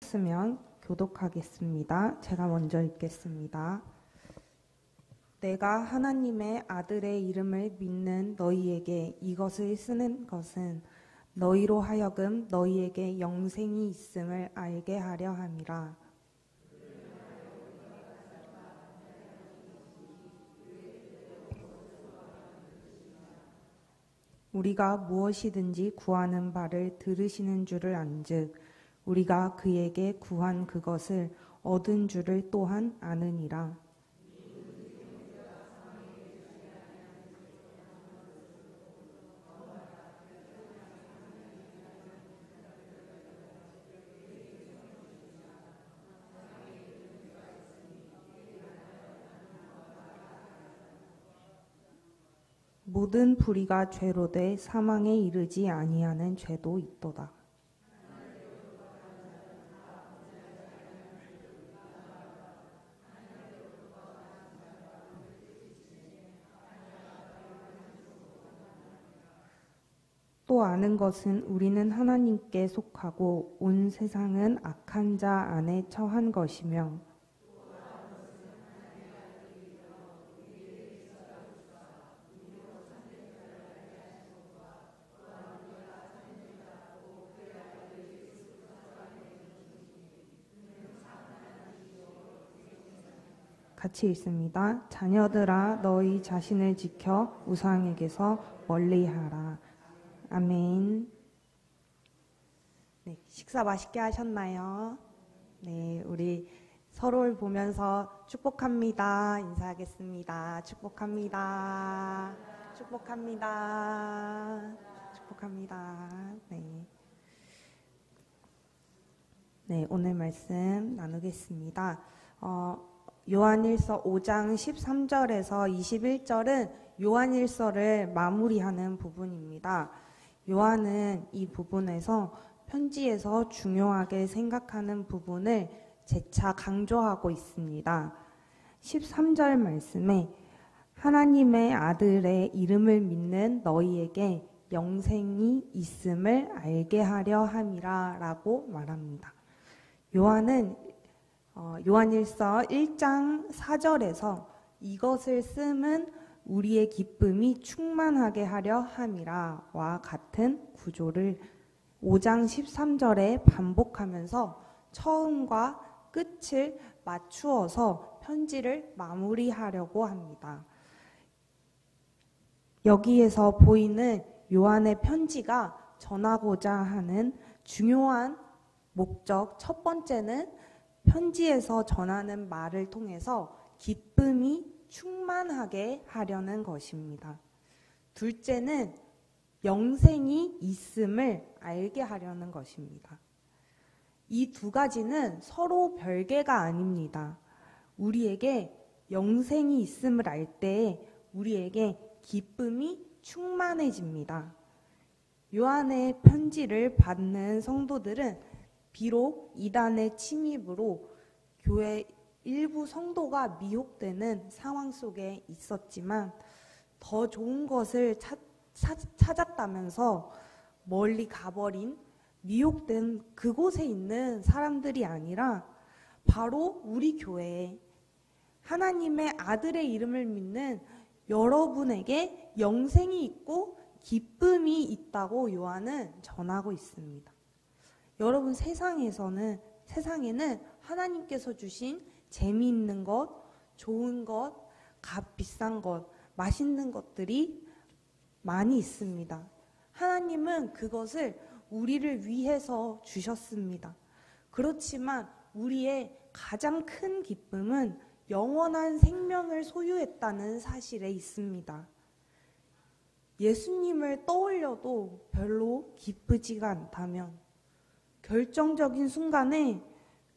쓰면 교독하겠습니다. 제가 먼저 읽겠습니다. 내가 하나님의 아들의 이름을 믿는 너희에게 이것을 쓰는 것은 너희로 하여금 너희에게 영생이 있음을 알게 하려 함이라. 우리가 무엇이든지 구하는 바를 들으시는 줄을 안즉 우리가 그에게 구한 그것을 얻은 줄을 또한 아느니라. 모든 불의가 죄로 돼 사망에 이르지 아니하는 죄도 있도다. 또 아는 것은 우리는 하나님께 속하고 온 세상은 악한 자 안에 처한 것이며 같이 읽습니다. 자녀들아 너희 자신을 지켜 우상에게서 멀리하라. 아멘. 네, 식사 맛있게 하셨나요? 네, 우리 서로를 보면서 축복합니다. 인사하겠습니다. 축복합니다. 축복합니다. 축복합니다. 네, 오늘 말씀 나누겠습니다. 요한일서 5장 13절에서 21절은 요한일서를 마무리하는 부분입니다. 요한은 이 부분에서 편지에서 중요하게 생각하는 부분을 재차 강조하고 있습니다. 13절 말씀에 하나님의 아들의 이름을 믿는 너희에게 영생이 있음을 알게 하려 함이라 라고 말합니다. 요한은 요한일서 1장 4절에서 이것을 쓰면 우리의 기쁨이 충만하게 하려 함이라와 같은 구조를 5장 13절에 반복하면서 처음과 끝을 맞추어서 편지를 마무리하려고 합니다. 여기에서 보이는 요한의 편지가 전하고자 하는 중요한 목적, 첫 번째는 편지에서 전하는 말을 통해서 기쁨이 충만하게 하려는 것입니다. 둘째는 영생이 있음을 알게 하려는 것입니다. 이 두 가지는 서로 별개가 아닙니다. 우리에게 영생이 있음을 알 때 우리에게 기쁨이 충만해집니다. 요한의 편지를 받는 성도들은 비록 이단의 침입으로 교회 일부 성도가 미혹되는 상황 속에 있었지만 더 좋은 것을 찾았다면서 멀리 가버린 미혹된 그곳에 있는 사람들이 아니라 바로 우리 교회에 하나님의 아들의 이름을 믿는 여러분에게 영생이 있고 기쁨이 있다고 요한은 전하고 있습니다. 여러분 세상에는 하나님께서 주신 재미있는 것, 좋은 것, 값 비싼 것, 맛있는 것들이 많이 있습니다. 하나님은 그것을 우리를 위해서 주셨습니다. 그렇지만 우리의 가장 큰 기쁨은 영원한 생명을 소유했다는 사실에 있습니다. 예수님을 떠올려도 별로 기쁘지가 않다면 결정적인 순간에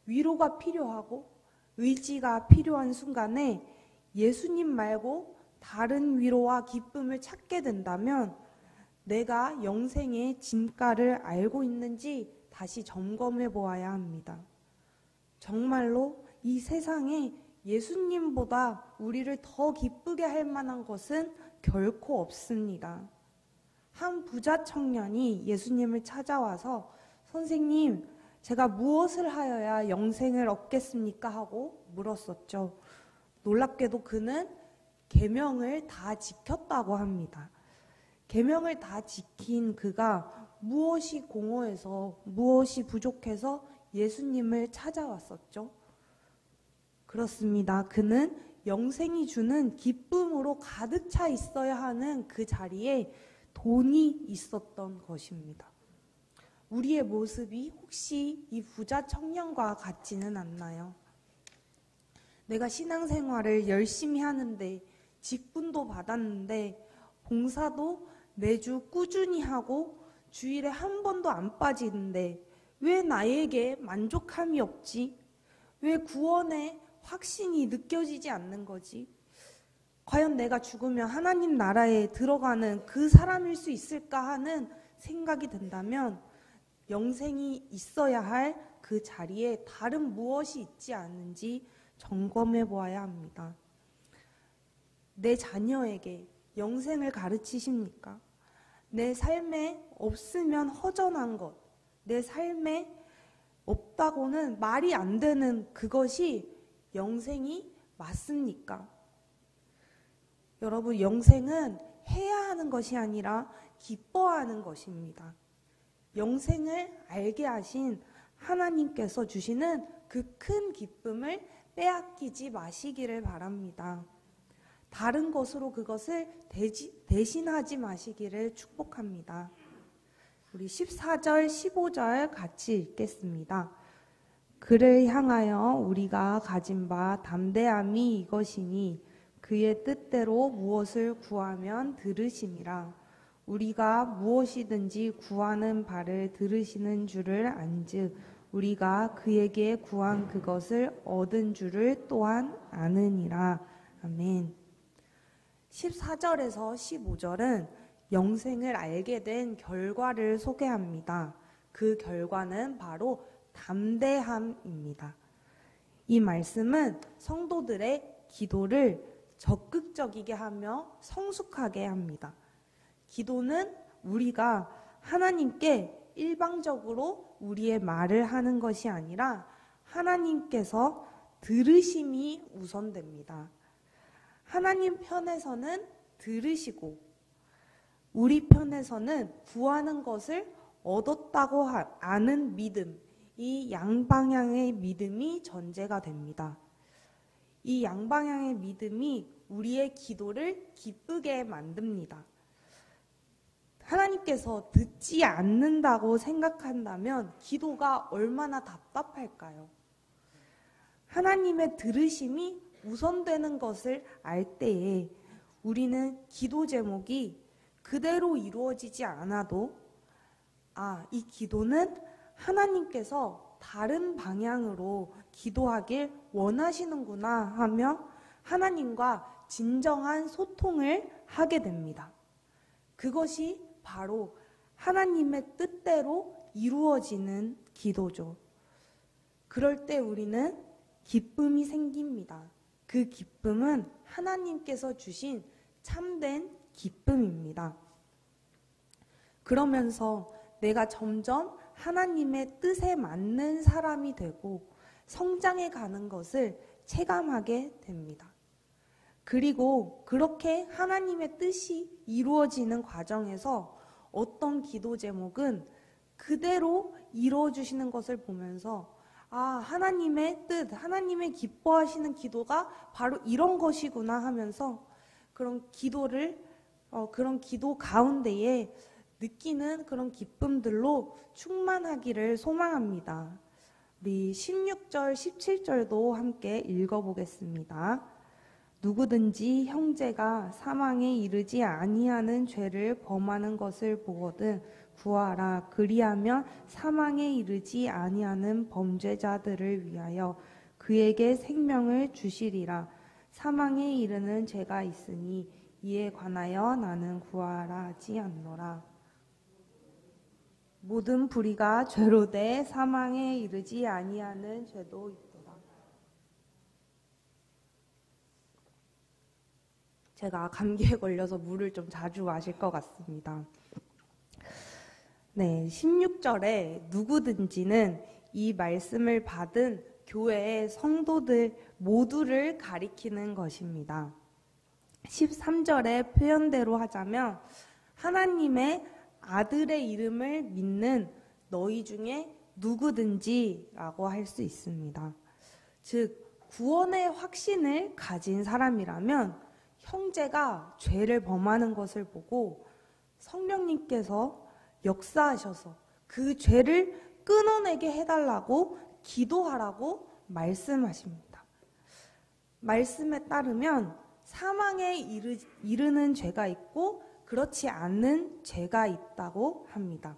위로가 필요하고 의지가 필요한 순간에 예수님 말고 다른 위로와 기쁨을 찾게 된다면 내가 영생의 진가를 알고 있는지 다시 점검해 보아야 합니다. 정말로 이 세상에 예수님보다 우리를 더 기쁘게 할 만한 것은 결코 없습니다. 한 부자 청년이 예수님을 찾아와서 선생님, 제가 무엇을 하여야 영생을 얻겠습니까? 하고 물었었죠. 놀랍게도 그는 계명을 다 지켰다고 합니다. 계명을 다 지킨 그가 무엇이 공허해서 무엇이 부족해서 예수님을 찾아왔었죠? 그렇습니다. 그는 영생이 주는 기쁨으로 가득 차 있어야 하는 그 자리에 돈이 있었던 것입니다. 우리의 모습이 혹시 이 부자 청년과 같지는 않나요? 내가 신앙생활을 열심히 하는데 직분도 받았는데 봉사도 매주 꾸준히 하고 주일에 한 번도 안 빠지는데 왜 나에게 만족함이 없지? 왜 구원의 확신이 느껴지지 않는 거지? 과연 내가 죽으면 하나님 나라에 들어가는 그 사람일 수 있을까 하는 생각이 든다면 영생이 있어야 할 그 자리에 다른 무엇이 있지 않은지 점검해 보아야 합니다. 내 자녀에게 영생을 가르치십니까? 내 삶에 없으면 허전한 것, 내 삶에 없다고는 말이 안 되는 그것이 영생이 맞습니까? 여러분, 영생은 해야 하는 것이 아니라 기뻐하는 것입니다. 영생을 알게 하신 하나님께서 주시는 그 큰 기쁨을 빼앗기지 마시기를 바랍니다. 다른 것으로 그것을 대신하지 마시기를 축복합니다. 우리 14절, 15절 같이 읽겠습니다. 그를 향하여 우리가 가진 바 담대함이 이것이니 그의 뜻대로 무엇을 구하면 들으심이라. 우리가 무엇이든지 구하는 바를 들으시는 줄을 안즉 우리가 그에게 구한 그것을 얻은 줄을 또한 아느니라. 아멘. 14절에서 15절은 영생을 알게 된 결과를 소개합니다. 그 결과는 바로 담대함입니다. 이 말씀은 성도들의 기도를 적극적이게 하며 성숙하게 합니다. 기도는 우리가 하나님께 일방적으로 우리의 말을 하는 것이 아니라 하나님께서 들으심이 우선됩니다. 하나님 편에서는 들으시고 우리 편에서는 구하는 것을 얻었다고 아는 믿음, 이 양방향의 믿음이 전제가 됩니다. 이 양방향의 믿음이 우리의 기도를 기쁘게 만듭니다. 하나님께서 듣지 않는다고 생각한다면 기도가 얼마나 답답할까요? 하나님의 들으심이 우선되는 것을 알 때에 우리는 기도 제목이 그대로 이루어지지 않아도 이 기도는 하나님께서 다른 방향으로 기도하길 원하시는구나 하며 하나님과 진정한 소통을 하게 됩니다. 그것이 바로 하나님의 뜻대로 이루어지는 기도죠. 그럴 때 우리는 기쁨이 생깁니다. 그 기쁨은 하나님께서 주신 참된 기쁨입니다. 그러면서 내가 점점 하나님의 뜻에 맞는 사람이 되고 성장해 가는 것을 체감하게 됩니다. 그리고 그렇게 하나님의 뜻이 이루어지는 과정에서 어떤 기도 제목은 그대로 이루어주시는 것을 보면서 하나님의 뜻, 하나님의 기뻐하시는 기도가 바로 이런 것이구나 하면서 그런 기도 가운데에 느끼는 그런 기쁨들로 충만하기를 소망합니다. 우리 16절, 17절도 함께 읽어보겠습니다. 누구든지 형제가 사망에 이르지 아니하는 죄를 범하는 것을 보거든 구하라. 그리하면 사망에 이르지 아니하는 범죄자들을 위하여 그에게 생명을 주시리라. 사망에 이르는 죄가 있으니 이에 관하여 나는 구하라 하지 않노라. 모든 불의가 죄로 돼 사망에 이르지 아니하는 죄도 있도다. 제가 감기에 걸려서 물을 좀 자주 마실 것 같습니다. 네, 16절에 누구든지는 이 말씀을 받은 교회의 성도들 모두를 가리키는 것입니다. 13절의 표현대로 하자면 하나님의 아들의 이름을 믿는 너희 중에 누구든지라고 할 수 있습니다. 즉 구원의 확신을 가진 사람이라면 형제가 죄를 범하는 것을 보고 성령님께서 역사하셔서 그 죄를 끊어내게 해달라고 기도하라고 말씀하십니다. 말씀에 따르면 사망에 이르는 죄가 있고 그렇지 않은 죄가 있다고 합니다.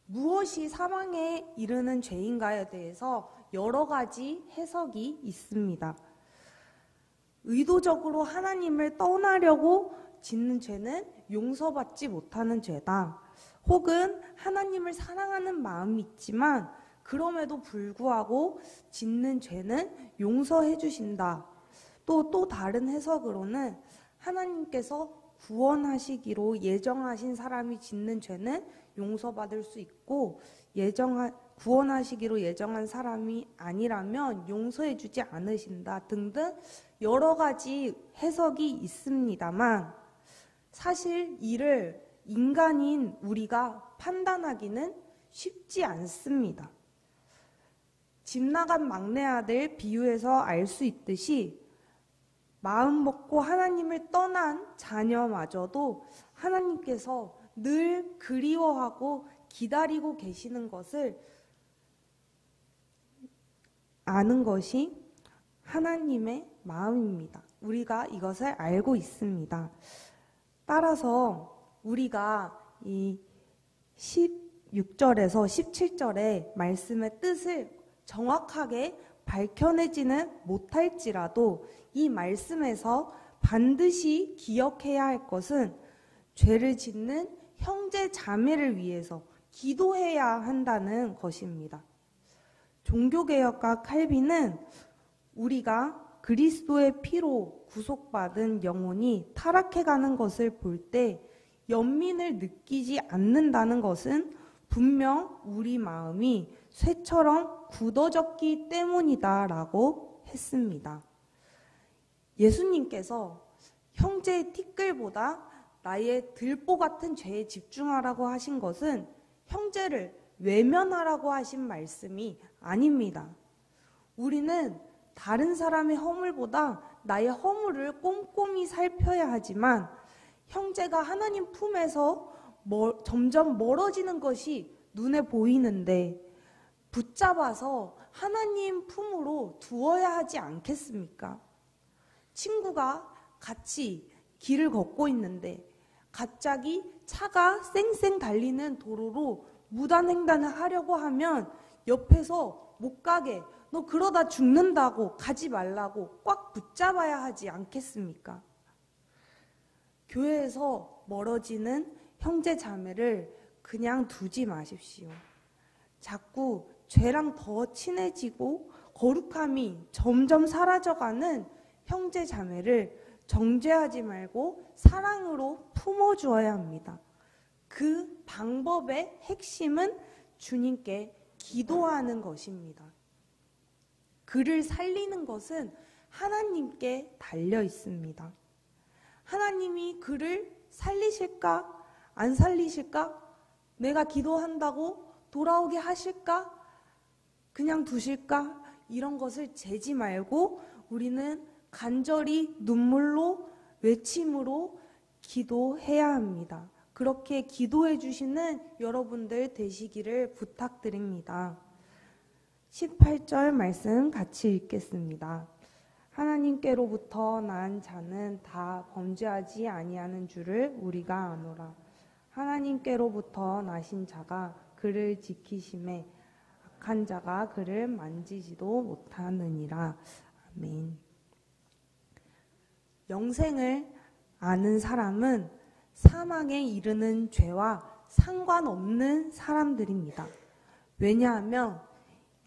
무엇이 사망에 이르는 죄인가에 대해서 여러 가지 해석이 있습니다. 의도적으로 하나님을 떠나려고 짓는 죄는 용서받지 못하는 죄다. 혹은 하나님을 사랑하는 마음이 있지만 그럼에도 불구하고 짓는 죄는 용서해 주신다. 또 다른 해석으로는 하나님께서 구원하시기로 예정하신 사람이 짓는 죄는 용서받을 수 있고 구원하시기로 예정한 사람이 아니라면 용서해 주지 않으신다 등등 여러 가지 해석이 있습니다만 사실 이를 인간인 우리가 판단하기는 쉽지 않습니다. 집 나간 막내 아들 비유해서 알 수 있듯이 마음 먹고 하나님을 떠난 자녀마저도 하나님께서 늘 그리워하고 기다리고 계시는 것을 아는 것이 하나님의 마음입니다. 우리가 이것을 알고 있습니다. 따라서 우리가 이 16절에서 17절의 말씀의 뜻을 정확하게 밝혀내지는 못할지라도 이 말씀에서 반드시 기억해야 할 것은 죄를 짓는 형제 자매를 위해서 기도해야 한다는 것입니다. 종교개혁가 칼빈은 우리가 그리스도의 피로 구속받은 영혼이 타락해가는 것을 볼 때 연민을 느끼지 않는다는 것은 분명 우리 마음이 쇠처럼 굳어졌기 때문이다라고 했습니다. 예수님께서 형제의 티끌보다 나의 들보 같은 죄에 집중하라고 하신 것은 형제를 외면하라고 하신 말씀이 아닙니다. 우리는 다른 사람의 허물보다 나의 허물을 꼼꼼히 살펴야 하지만 형제가 하나님 품에서 점점 멀어지는 것이 눈에 보이는데 붙잡아서 하나님 품으로 두어야 하지 않겠습니까? 친구가 같이 길을 걷고 있는데 갑자기 차가 쌩쌩 달리는 도로로 무단횡단을 하려고 하면 옆에서 못 가게 너 그러다 죽는다고 가지 말라고 꽉 붙잡아야 하지 않겠습니까? 교회에서 멀어지는 형제 자매를 그냥 두지 마십시오. 자꾸 죄랑 더 친해지고 거룩함이 점점 사라져가는 형제 자매를 정죄하지 말고 사랑으로 품어주어야 합니다. 그 방법의 핵심은 주님께 기도하는 것입니다. 그를 살리는 것은 하나님께 달려 있습니다. 하나님이 그를 살리실까? 안 살리실까? 내가 기도한다고 돌아오게 하실까? 그냥 두실까? 이런 것을 재지 말고 우리는 간절히 눈물로 외침으로 기도해야 합니다. 그렇게 기도해 주시는 여러분들 되시기를 부탁드립니다. 18절 말씀 같이 읽겠습니다. 하나님께로부터 난 자는 다 범죄하지 아니하는 줄을 우리가 아노라. 하나님께로부터 나신 자가 그를 지키심에 악한 자가 그를 만지지도 못하느니라. 아멘. 영생을 아는 사람은 사망에 이르는 죄와 상관없는 사람들입니다. 왜냐하면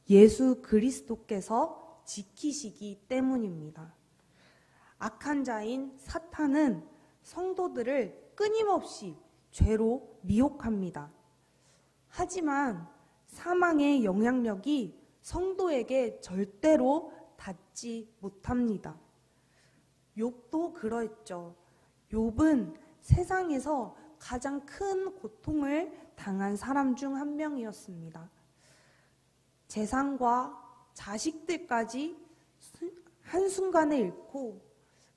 예수 그리스도께서 지키시기 때문입니다. 악한 자인 사탄은 성도들을 끊임없이 죄로 미혹합니다. 하지만 사망의 영향력이 성도에게 절대로 닿지 못합니다. 욥도 그러했죠. 욥은 세상에서 가장 큰 고통을 당한 사람 중 한 명이었습니다. 재산과 자식들까지 한순간에 잃고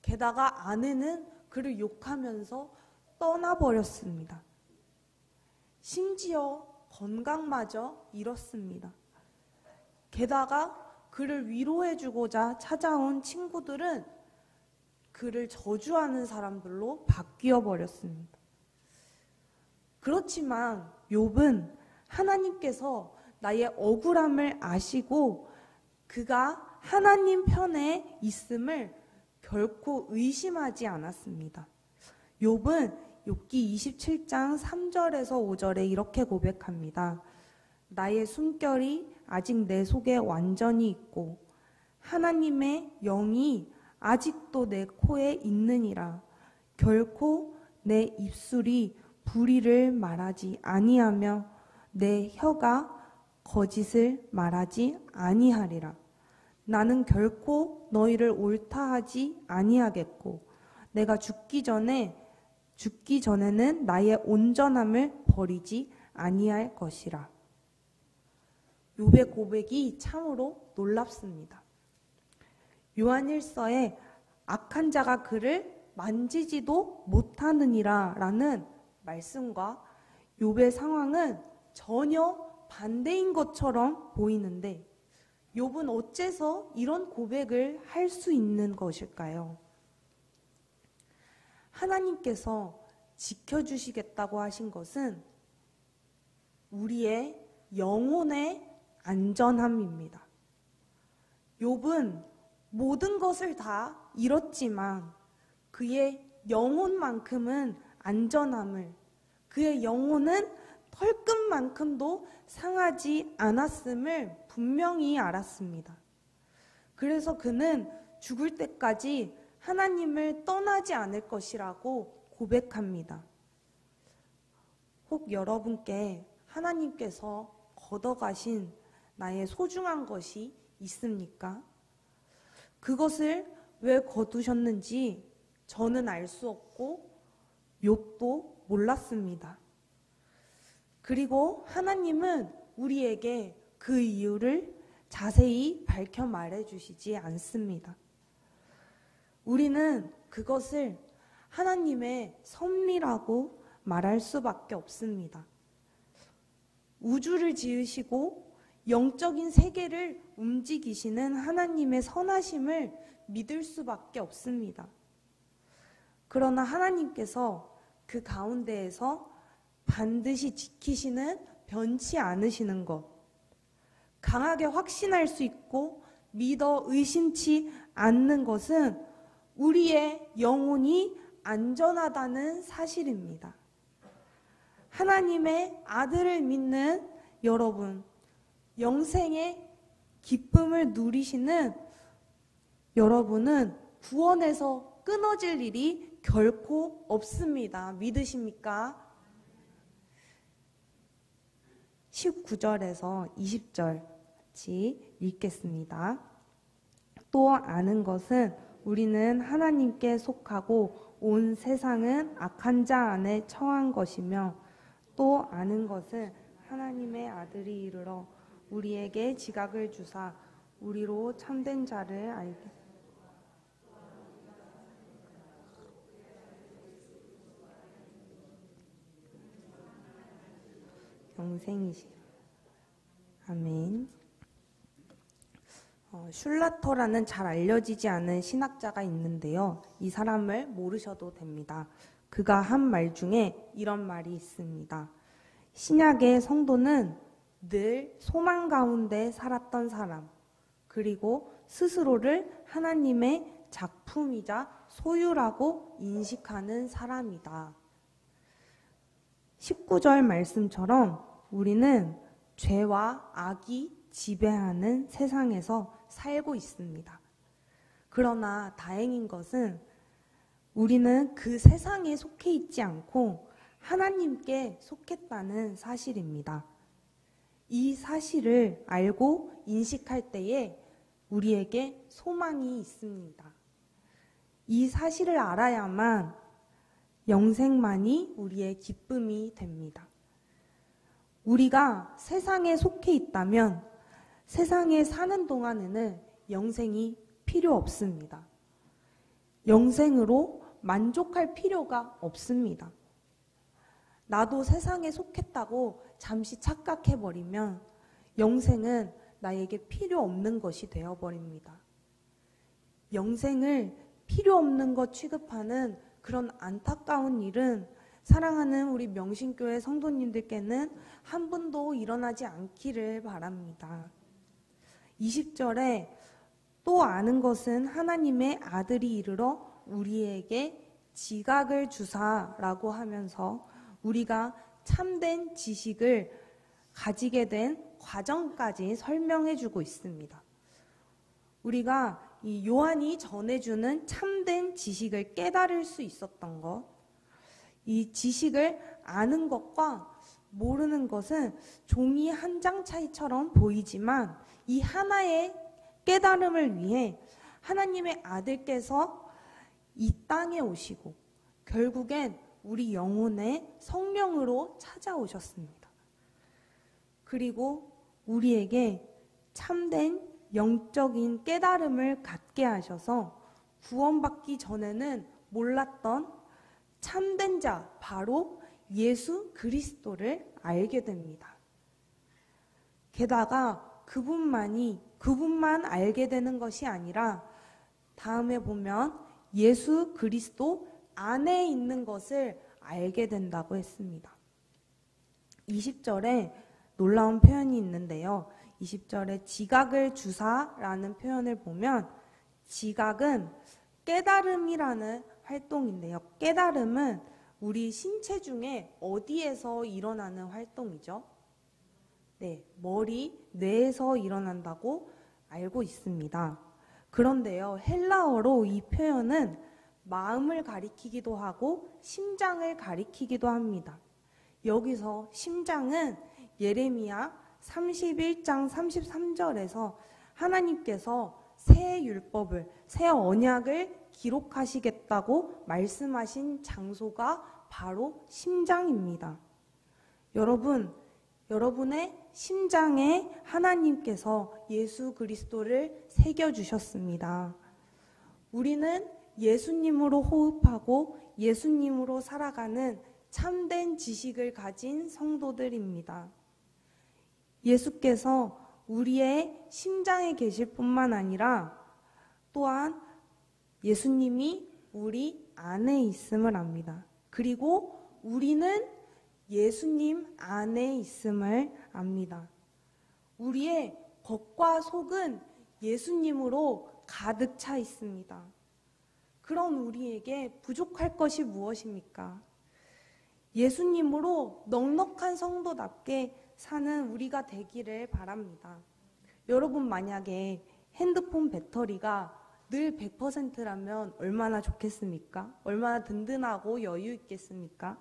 게다가 아내는 그를 욕하면서 떠나버렸습니다. 심지어 건강마저 잃었습니다. 게다가 그를 위로해주고자 찾아온 친구들은 그를 저주하는 사람들로 바뀌어 버렸습니다. 그렇지만 욥은 하나님께서 나의 억울함을 아시고 그가 하나님 편에 있음을 결코 의심하지 않았습니다. 욥은 욥기 27장 3절에서 5절에 이렇게 고백합니다. 나의 숨결이 아직 내 속에 완전히 있고 하나님의 영이 아직도 내 코에 있느니라. 결코 내 입술이 불의를 말하지 아니하며 내 혀가 거짓을 말하지 아니하리라. 나는 결코 너희를 옳다하지 아니하겠고 내가 죽기 전에는 나의 온전함을 버리지 아니할 것이라. 욥의 고백이 참으로 놀랍습니다. 요한일서에 악한 자가 그를 만지지도 못하느니라 라는 말씀과 욥의 상황은 전혀 반대인 것처럼 보이는데 욥은 어째서 이런 고백을 할 수 있는 것일까요? 하나님께서 지켜주시겠다고 하신 것은 우리의 영혼의 안전함입니다. 욥은 모든 것을 다 잃었지만 그의 영혼만큼은 안전함을, 그의 영혼은 털끝만큼도 상하지 않았음을 분명히 알았습니다. 그래서 그는 죽을 때까지 하나님을 떠나지 않을 것이라고 고백합니다. 혹 여러분께 하나님께서 걷어가신 나의 소중한 것이 있습니까? 그것을 왜 거두셨는지 저는 알 수 없고 욥도 몰랐습니다. 그리고 하나님은 우리에게 그 이유를 자세히 밝혀 말해주시지 않습니다. 우리는 그것을 하나님의 섭리라고 말할 수밖에 없습니다. 우주를 지으시고 영적인 세계를 움직이시는 하나님의 선하심을 믿을 수밖에 없습니다. 그러나 하나님께서 그 가운데에서 반드시 지키시는 변치 않으시는 것, 강하게 확신할 수 있고 믿어 의심치 않는 것은 우리의 영혼이 안전하다는 사실입니다. 하나님의 아들을 믿는 여러분, 영생의 기쁨을 누리시는 여러분은 구원에서 끊어질 일이 결코 없습니다. 믿으십니까? 19절에서 20절 같이 읽겠습니다. 또 아는 것은 우리는 하나님께 속하고 온 세상은 악한 자 안에 처한 것이며 또 아는 것은 하나님의 아들이 이르러 우리에게 지각을 주사 우리로 참된 자를 알게 영생이시라. 아멘. 슐라터라는 잘 알려지지 않은 신학자가 있는데요. 이 사람을 모르셔도 됩니다. 그가 한 말 중에 이런 말이 있습니다. 신약의 성도는 늘 소망 가운데 살았던 사람, 그리고 스스로를 하나님의 작품이자 소유라고 인식하는 사람이다. 19절 말씀처럼 우리는 죄와 악이 지배하는 세상에서 살고 있습니다. 그러나 다행인 것은 우리는 그 세상에 속해 있지 않고 하나님께 속했다는 사실입니다. 이 사실을 알고 인식할 때에 우리에게 소망이 있습니다. 이 사실을 알아야만 영생만이 우리의 기쁨이 됩니다. 우리가 세상에 속해 있다면 세상에 사는 동안에는 영생이 필요 없습니다. 영생으로 만족할 필요가 없습니다. 나도 세상에 속했다고 잠시 착각해버리면 영생은 나에게 필요 없는 것이 되어버립니다. 영생을 필요 없는 것 취급하는 그런 안타까운 일은 사랑하는 우리 명신교회 성도님들께는 한 번도 일어나지 않기를 바랍니다. 20절에 또 아는 것은 하나님의 아들이 이르러 우리에게 지각을 주사라고 하면서 우리가 참된 지식을 가지게 된 과정까지 설명해 주고 있습니다. 우리가 이 요한이 전해주는 참된 지식을 깨달을 수 있었던 것, 이 지식을 아는 것과 모르는 것은 종이 한 장 차이처럼 보이지만 이 하나의 깨달음을 위해 하나님의 아들께서 이 땅에 오시고 결국엔 우리 영혼의 성령으로 찾아오셨습니다. 그리고 우리에게 참된 영적인 깨달음을 갖게 하셔서 구원받기 전에는 몰랐던 참된 자, 바로 예수 그리스도를 알게 됩니다. 게다가 그분만 알게 되는 것이 아니라 다음에 보면 예수 그리스도 안에 있는 것을 알게 된다고 했습니다. 20절에 놀라운 표현이 있는데요. 20절에 지각을 주사라는 표현을 보면 지각은 깨달음이라는 활동인데요. 깨달음은 우리 신체 중에 어디에서 일어나는 활동이죠? 네, 머리, 뇌에서 일어난다고 알고 있습니다. 그런데요, 헬라어로 이 표현은 마음을 가리키기도 하고 심장을 가리키기도 합니다. 여기서 심장은 예레미야 31장 33절에서 하나님께서 새 율법을, 새 언약을 기록하시겠다고 말씀하신 장소가 바로 심장입니다. 여러분의 심장에 하나님께서 예수 그리스도를 새겨주셨습니다. 우리는 예수님으로 호흡하고 예수님으로 살아가는 참된 지식을 가진 성도들입니다. 예수께서 우리의 심장에 계실 뿐만 아니라 또한 예수님이 우리 안에 있음을 압니다. 그리고 우리는 예수님 안에 있음을 압니다. 우리의 겉과 속은 예수님으로 가득 차 있습니다. 그런 우리에게 부족할 것이 무엇입니까? 예수님으로 넉넉한 성도답게 사는 우리가 되기를 바랍니다. 여러분 만약에 핸드폰 배터리가 늘 100%라면 얼마나 좋겠습니까? 얼마나 든든하고 여유 있겠습니까?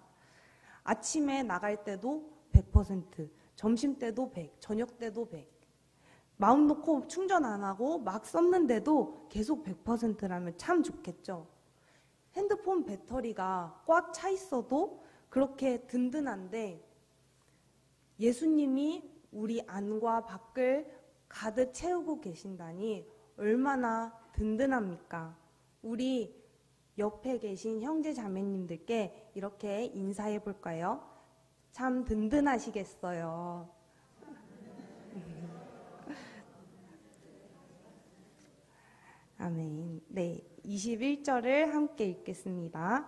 아침에 나갈 때도 100%, 점심 때도 100, 저녁 때도 100. 마음 놓고 충전 안 하고 막 썼는데도 계속 100%라면 참 좋겠죠. 핸드폰 배터리가 꽉 차 있어도 그렇게 든든한데 예수님이 우리 안과 밖을 가득 채우고 계신다니 얼마나 든든합니까? 우리 옆에 계신 형제 자매님들께 이렇게 인사해 볼까요? 참 든든하시겠어요. 아멘. 네, 21절을 함께 읽겠습니다.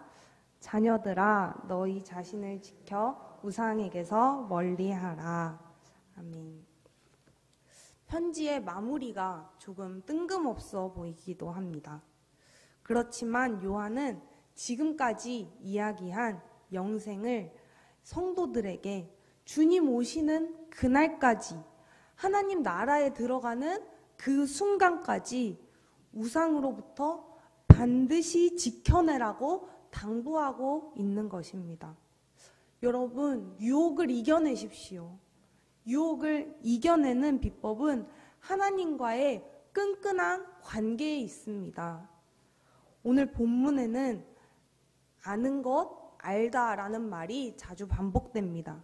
자녀들아, 너희 자신을 지켜 우상에게서 멀리하라. 아멘. 편지의 마무리가 조금 뜬금없어 보이기도 합니다. 그렇지만 요한은 지금까지 이야기한 영생을 성도들에게 주님 오시는 그날까지 하나님 나라에 들어가는 그 순간까지 우상으로부터 반드시 지켜내라고 당부하고 있는 것입니다. 여러분, 유혹을 이겨내십시오. 유혹을 이겨내는 비법은 하나님과의 끈끈한 관계에 있습니다. 오늘 본문에는 아는 것, 알다라는 말이 자주 반복됩니다.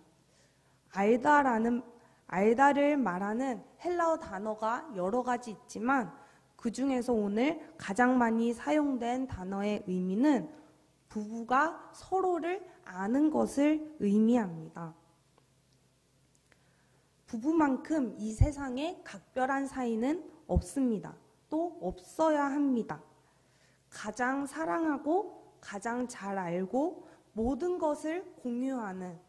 알다를 말하는 헬라어 단어가 여러 가지 있지만 그 중에서 오늘 가장 많이 사용된 단어의 의미는 부부가 서로를 아는 것을 의미합니다. 부부만큼 이 세상에 각별한 사이는 없습니다. 또 없어야 합니다. 가장 사랑하고 가장 잘 알고 모든 것을 공유하는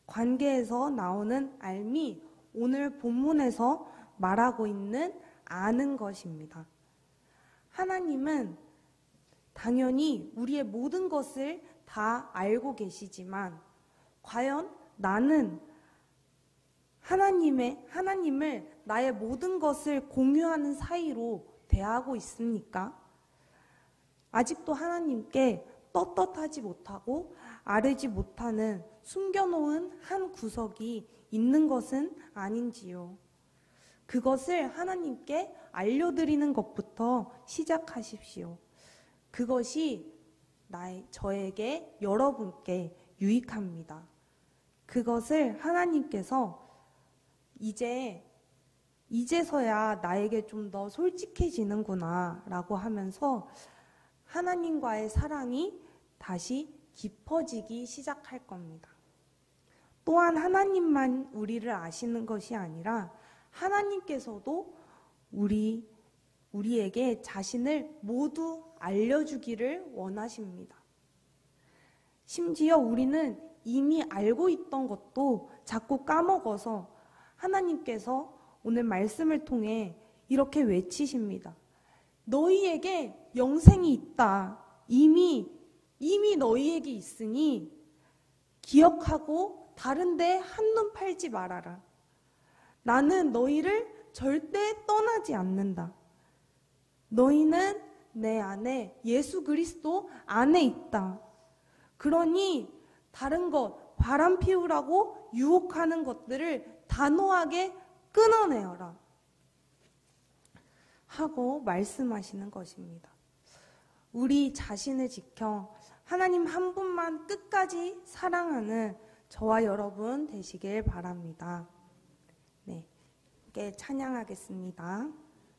관계에서 나오는 알미, 오늘 본문에서 말하고 있는 아는 것입니다. 하나님은 당연히 우리의 모든 것을 다 알고 계시지만 과연 나는 하나님을 나의 모든 것을 공유하는 사이로 대하고 있습니까? 아직도 하나님께 떳떳하지 못하고 아뢰지 못하는 숨겨놓은 한 구석이 있는 것은 아닌지요. 그것을 하나님께 알려드리는 것부터 시작하십시오. 그것이 저에게 여러분께 유익합니다. 그것을 하나님께서 이제서야 나에게 좀 더 솔직해지는구나 라고 하면서 하나님과의 사랑이 다시 깊어지기 시작할 겁니다. 또한 하나님만 우리를 아시는 것이 아니라 하나님께서도 우리에게 자신을 모두 알려주기를 원하십니다. 심지어 우리는 이미 알고 있던 것도 자꾸 까먹어서 하나님께서 오늘 말씀을 통해 이렇게 외치십니다. 너희에게 영생이 있다. 이미 너희에게 있으니 기억하고 다른데 한눈 팔지 말아라. 나는 너희를 절대 떠나지 않는다. 너희는 내 안에 예수 그리스도 안에 있다. 그러니 다른 것, 바람 피우라고 유혹하는 것들을 단호하게 끊어내어라 하고 말씀하시는 것입니다. 우리 자신을 지켜 하나님 한 분만 끝까지 사랑하는 저와 여러분 되시길 바랍니다. 네, 함께 찬양하겠습니다.